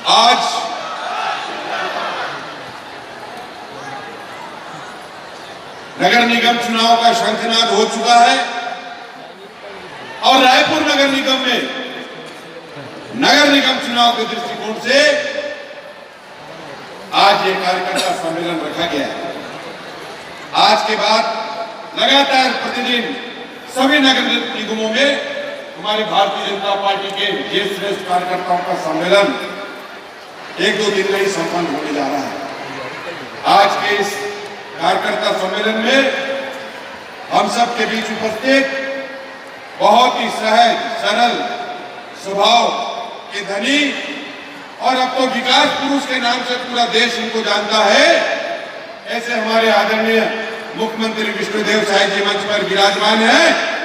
आज नगर निगम चुनाव का शंखनाद हो चुका है और रायपुर नगर निगम में नगर निगम चुनाव के दृष्टिकोण से आज ये कार्यकर्ता सम्मेलन रखा गया है। आज के बाद लगातार प्रतिदिन सभी नगर निगमों में हमारी भारतीय जनता पार्टी के ये श्रेष्ठ कार्यकर्ताओं का सम्मेलन एक दो दिन में ही संपन्न होने जा रहा है। आज के इस कार्यकर्ता सम्मेलन में हम सब के बीच उपस्थित बहुत ही सहज सरल स्वभाव के धनी और अब तो विकास पुरुष के नाम से पूरा देश इनको जानता है, ऐसे हमारे आदरणीय मुख्यमंत्री विष्णुदेव साय जी मंच पर विराजमान है।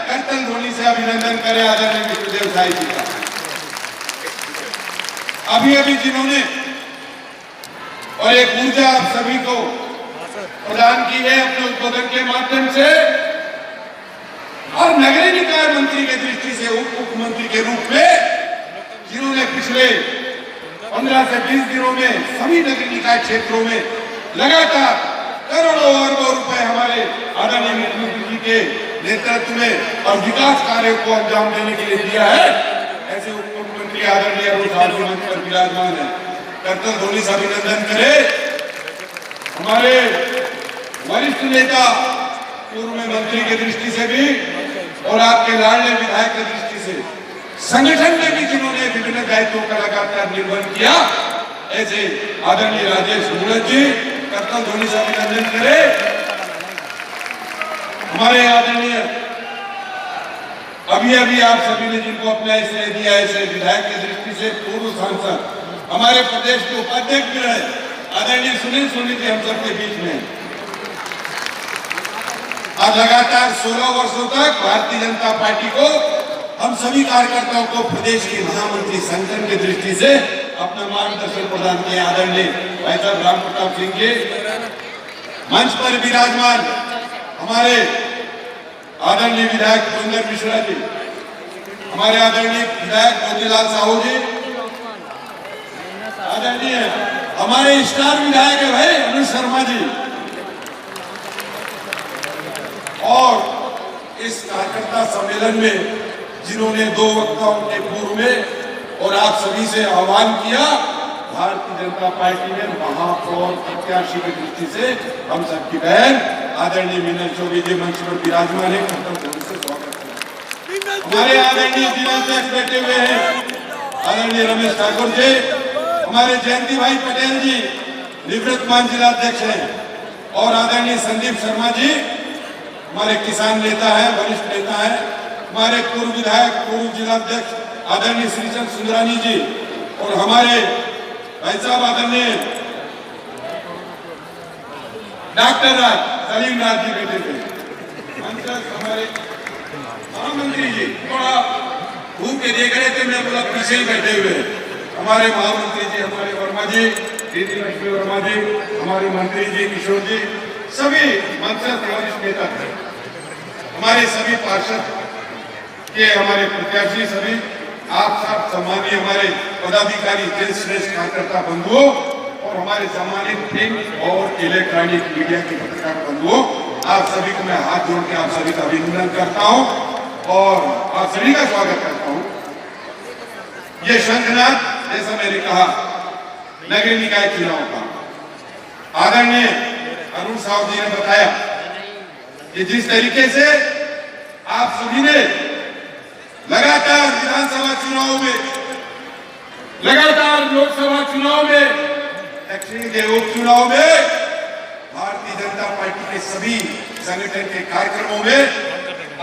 करतल ध्वनि से अभिनंदन करें आदरणीय विष्णुदेव साय जी का। अभी अभी जिन्होंने और एक ऊर्जा आप सभी को प्रदान की है अपने उद्बोधन के माध्यम से, और नगरीय निकाय मंत्री की दृष्टि से उप मुख्यमंत्री के रूप में जिन्होंने पिछले 15 से 20 दिनों में सभी नगरीय निकाय क्षेत्रों में लगातार करोड़ों अरबों रुपए हमारे आदरणीय मुख्यमंत्री जी के नेतृत्व में और विकास कार्यों को अंजाम देने के लिए दिया है, ऐसे उप मुख्यमंत्री आदरणीय अरुण साहब जी मंच पर विराजमान है। करतल ध्वनि से अभिनंदन करे हमारे वरिष्ठ नेता पूर्व में मंत्री की दृष्टि से भी और आपके लाडले विधायक की दृष्टि से संगठन में भी जिन्होंने विभिन्न दायित्वों का लगातार निर्वहन किया, ऐसे आदरणीय राजेश मूलत जी। करतल ध्वनि से अभिनंदन करे हमारे आदरणीय अभी अभी आप सभी ने जिनको अपना इसलिए दिया, ऐसे विधायक की दृष्टि से पूर्व सांसद हमारे प्रदेश के उपाध्यक्ष भी रहे आदरणीय सुनील सोनी जी हम सबके बीच में। आज लगातार 16 वर्षों तक भारतीय जनता पार्टी को हम सभी कार्यकर्ताओं को प्रदेश के महामंत्री संगठन की दृष्टि से अपना मार्गदर्शन प्रदान किया। आदरणीय भाई साहब राम प्रताप सिंह जी मंच पर विराजमान, हमारे आदरणीय विधायक सुंदर मिश्रा जी, हमारे आदरणीय विधायक मोतीलाल साहू जी, आदरणीय हमारे स्टार विधायक है भाई अनुज शर्मा जी, और इस कार्यकर्ता सम्मेलन में जिन्होंने 2 वक्ताओं के पूर्व में और आप सभी से आह्वान किया, भारतीय जनता पार्टी में महापौर प्रत्याशी की दृष्टि से हम सबकी बहन आदरणीय मीनल चौबे जी मंच पर विराजमान है। से स्वागत है। हमारे आदरणीय जिलाध्यक्ष बैठे हुए हैं आदरणीय रमेश ठाकुर जी, हमारे जयंती भाई पटेल जी निवृत्तमान जिलाध्यक्ष हैं, और आदरणीय संदीप शर्मा जी हमारे किसान नेता हैं, वरिष्ठ नेता हैं, हमारे पूर्व विधायक पूर्व जिलाध्यक्ष आदरणीय श्रीचंद सुंदरानी जी, और हमारे भाई साहब आदरणीय डॉक्टर सलीम नाथ जी बैठे थे। हमारे महामंत्री जी थोड़ा घूम के देख रहे थे, मैं बोला पीछे ही बैठे हुए हमारे महामंत्री जी, हमारे वर्मा जी, दीदी लक्ष्मी वर्मा जी, हमारे मंत्री जी किशोर जी, सभी मंत्री वरिष्ठ नेता थे, हमारे सभी पार्षद के हमारे प्रत्याशी, सभी आप सब सम्मानीय हमारे पदाधिकारी, श्रेष्ठ कार्यकर्ता बंधुओं, और हमारे सम्मानित प्रिंट और इलेक्ट्रॉनिक मीडिया के पत्रकार बंधुओं, आप सभी को मैं हाथ जोड़ के आप सभी का अभिनंदन करता हूं और आप सभी का स्वागत करता हूं। ये शंखनाद जैसा मैंने कहा नगरीय निकाय चुनाव का, आदरणीय अरुण साहब जी ने बताया कि जिस तरीके से आप सभी ने लगातार विधानसभा चुनाव में, लगातार लोकसभा चुनाव में, दक्षिण के उपचुनाव में भारतीय जनता पार्टी के सभी संगठन के कार्यक्रमों में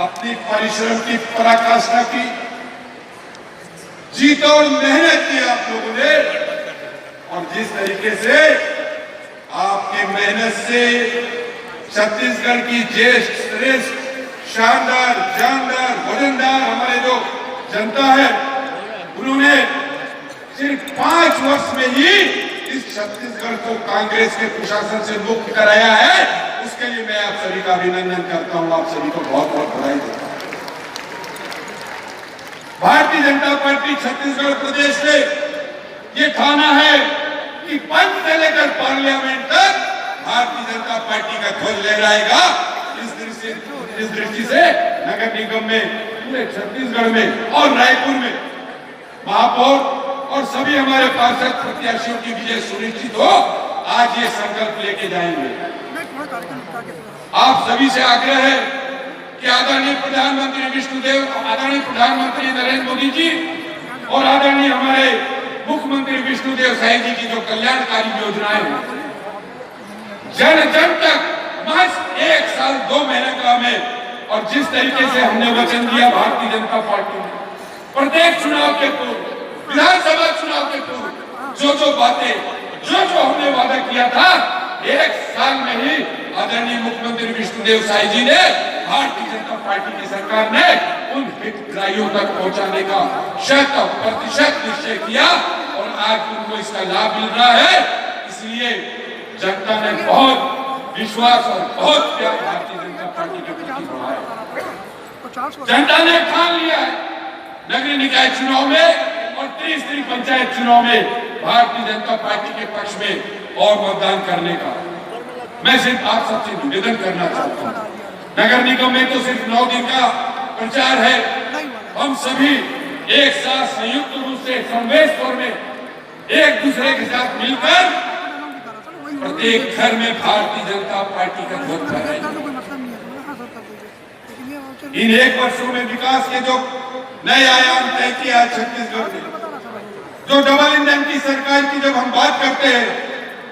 अपनी परिश्रम की पराकाष्ठा की, जीत और मेहनत की आप लोगों ने, और जिस तरीके से आपके मेहनत से छत्तीसगढ़ की ज्येष्ठ श्रेष्ठ शानदार जानदार वजनदार हमारे जो जनता है, उन्होंने सिर्फ 5 वर्ष में ही इस छत्तीसगढ़ को कांग्रेस के प्रशासन से मुक्त कराया है। उसके लिए मैं आप सभी का अभिनंदन करता हूं, आप सभी को बहुत बहुत बधाई देता हूं। भारतीय जनता पार्टी छत्तीसगढ़ प्रदेश में ये ठाना है कि पंच से लेकर पार्लियामेंट तक भारतीय जनता पार्टी का ध्वज लहराएगा। इस दृष्टि से नगर निगम में, पूरे छत्तीसगढ़ में और रायपुर में महापौर और सभी हमारे पार्षद प्रत्याशियों की विजय सुनिश्चित हो, आज ये संकल्प लेके जाएंगे। आप सभी से आग्रह है कि आदरणीय प्रधानमंत्री विष्णुदेव, आदरणीय प्रधानमंत्री नरेंद्र मोदी जी और आदरणीय हमारे मुख्यमंत्री विष्णुदेव साई जी की जो कल्याणकारी योजनाएं हैं, जन जन तक महज 1 साल 2 महीने का में, और जिस तरीके से हमने वचन दिया भारतीय जनता पार्टी ने प्रत्येक चुनाव के पूर्व, विधानसभा चुनाव के पूर्व जो बातें, जो हमने वादा किया था, 1 साल में ही आदरणीय मुख्यमंत्री विष्णुदेव साई जी ने, भारतीय जनता पार्टी की सरकार ने उन हितग्राहियों तक पहुंचाने का 100% निश्चय किया और आज उनको इसका लाभ मिल रहा है। इसलिए जनता ने बहुत विश्वास और बहुत प्यार भारतीय जनता पार्टी के प्रति बढ़ाया। जनता ने ठान लिया है नगरीय निकाय चुनाव में और त्रिस्तरीय पंचायत चुनाव में भारतीय जनता पार्टी के पक्ष में और मतदान करने का। मैं सिर्फ आप सबसे निवेदन करना चाहता हूँ, नगर निगम में तो सिर्फ 9 दिन का प्रचार है। हम सभी एक साथ संयुक्त रूप से संवेश तौर में एक दूसरे के साथ मिलकर प्रत्येक घर में भारतीय जनता पार्टी का ध्वज फहराएंगे। इन 1 वर्षों में विकास के जो नए आयाम तय किया है छत्तीसगढ़ में, जो डबल इंजन की सरकार की जब हम बात करते हैं,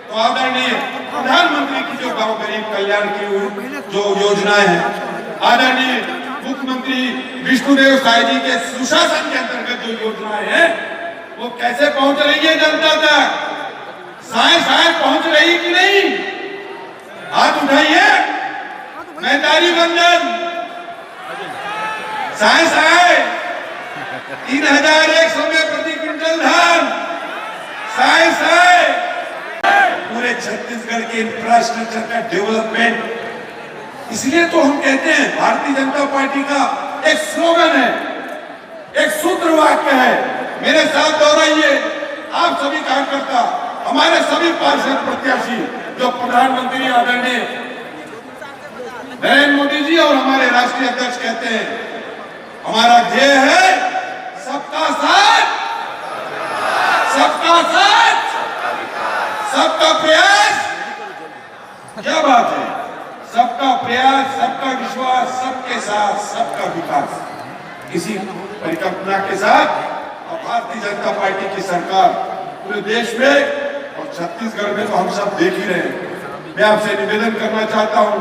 तो आदरणीय प्रधानमंत्री की जो गांव गरीब कल्याण की जो योजनाएं हैं, आदरणीय मुख्यमंत्री विष्णुदेव साई जी के सुशासन के अंतर्गत जो योजनाएं हैं, वो कैसे पहुंच रही है जनता तक? साए पहुंच रही कि नहीं? हाथ उठाइए, मैदानी बंधन साए 3100 में प्रति क्विंटल धान, साए पूरे छत्तीसगढ़ के इंफ्रास्ट्रक्चर का डेवलपमेंट। इसलिए तो हम कहते हैं, भारतीय जनता पार्टी का एक स्लोगन है, एक सूत्र वाक्य है, मेरे साथ दोहराइए आप सभी कार्यकर्ता, हमारे सभी पार्षद प्रत्याशी, जो प्रधानमंत्री आदरणीय नरेंद्र मोदी जी और हमारे राष्ट्रीय अध्यक्ष कहते हैं, हमारा ध्येय है सबका साथ, सबका साथ, सबका प्रयास। क्या बात है, सबका प्रयास, सबका विश्वास, सबके साथ सबका विकास। इसी परिकल्पना के साथ भारतीय जनता पार्टी की सरकार पूरे देश में और छत्तीसगढ़ में तो हम सब देख ही रहे हैं। मैं आपसे निवेदन करना चाहता हूं,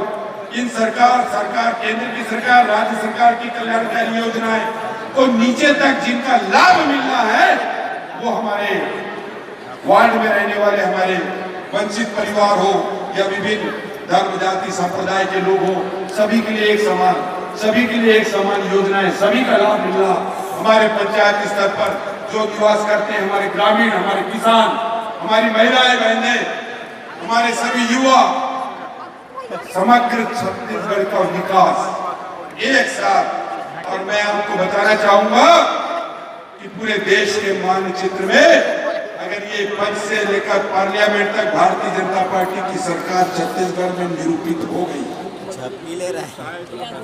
इन सरकार केंद्र की सरकार, राज्य सरकार की कल्याणकारी योजनाएं को नीचे तक जिनका लाभ मिलना है, वो हमारे वार्ड में रहने वाले हमारे वंचित परिवार हो या विभिन्न धर्म जाति संप्रदाय के लोग हो, सभी के लिए एक समान योजनाएं, सभी का लाभ मिलना। हमारे पंचायत स्तर पर जो निवास करते हैं, हमारे ग्रामीण, हमारे किसान, हमारी महिलाएं बहनें, हमारे सभी युवा, समग्र छत्तीसगढ़ का विकास एक साथ। और मैं आपको बताना चाहूंगा कि पूरे देश के मानचित्र में अगर ये पंच से लेकर पार्लियामेंट तक भारतीय जनता पार्टी की सरकार छत्तीसगढ़ में निरूपित हो गई,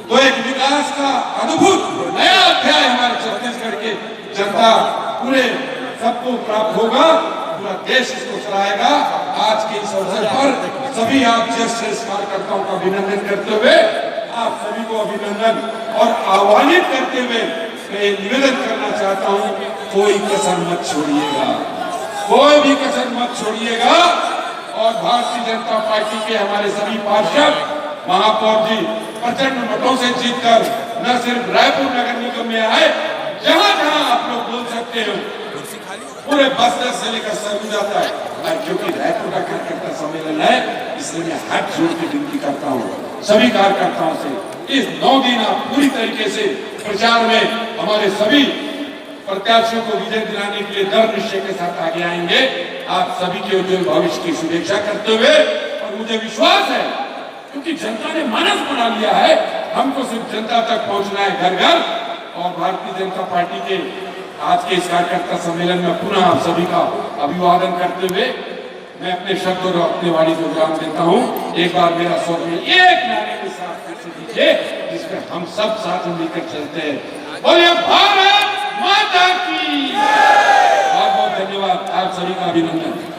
तो एक विकास का अद्भुत नया अध्याय हमारे छत्तीसगढ़ के जनता पूरे सबको प्राप्त होगा, पूरा देश इसको सराहेगा। आज के इस अवसर पर सभी आप जैसे कार्यकर्ताओं का अभिनंदन करते हुए, आप सभी को अभिनंदन और आह्वानित करते हुए मैं निवेदन करना चाहता हूं, कोई कसर मत छोड़िएगा, कोई भी कसर मत छोड़िएगा। और भारतीय जनता पार्टी के हमारे सभी पार्षद, महापौर जी प्रचंड मतों से जीतकर न सिर्फ रायपुर नगर निगम में आए, जहां जहां आप लोग बोल सकते हो, पूरे बस्तर से लेकर सरगुजा तक, क्योंकि रायपुर का कार्यकर्ता सम्मेलन है, इसलिए मैं हाथ जोड़ के विनती करता हूँ सभी कार्यकर्ताओं से, इस 9 दिन आप पूरी तरीके से प्रचार में हमारे सभी प्रत्याशियों को विजय दिलाने के लिए दृढ़ निश्चय के साथ आगे आएंगे। आप सभी के उज्जवल भविष्य की शुभेच्छा करते हुए, और मुझे विश्वास है क्योंकि जनता ने मानस बना लिया है, हमको सिर्फ जनता तक पहुंचना है, घर घर। और भारतीय जनता पार्टी के आज के इस कार्यकर्ता सम्मेलन में पुनः आप सभी का अभिवादन करते हुए मैं अपने शब्द और अपने वाणी को विराम देता हूँ। एक बार मेरा स्वर में एक नारे के साथ फिर से दीजिए जिसमें हम सब साथ मिलकर चलते हैं। बोलिए भारत माता की। बहुत बहुत धन्यवाद, आप सभी का अभिनंदन।